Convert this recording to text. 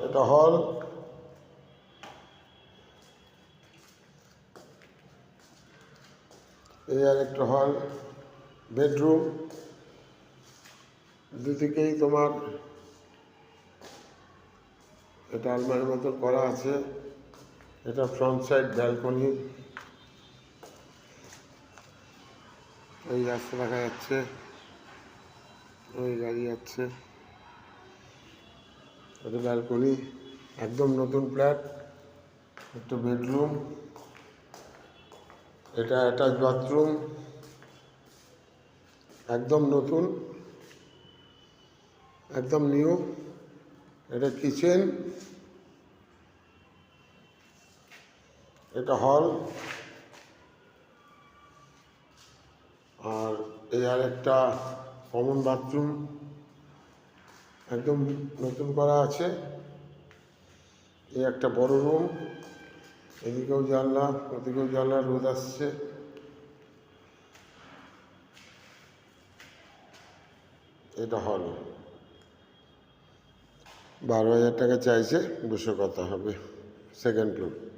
এটা হল, এই আর একটা হল, বেডরুম। দুদিকেই তোমার এটা আলমারির মতো করা আছে। এটা ফ্রন্ট সাইড ব্যালকনি। এই রাস্তা দেখা যাচ্ছে, ওই গাড়ি যাচ্ছে। এটা ব্যালকনি, একদম নতুন ফ্ল্যাট। একটা বেডরুম, এটা অ্যাটাচ বাথরুম, একদম নতুন, একদম নিউ। এটা কিচেন, এটা হল, আর এই আর একটা কমন বাথরুম, একদম নতুন করা আছে। এই একটা বড় রুম, এদিকেও জানলা, ওদিকেও জানলা, রোদ আসছে। এটা হল, 12,000 টাকা চাইছে, বসে কথা হবে। Second floor.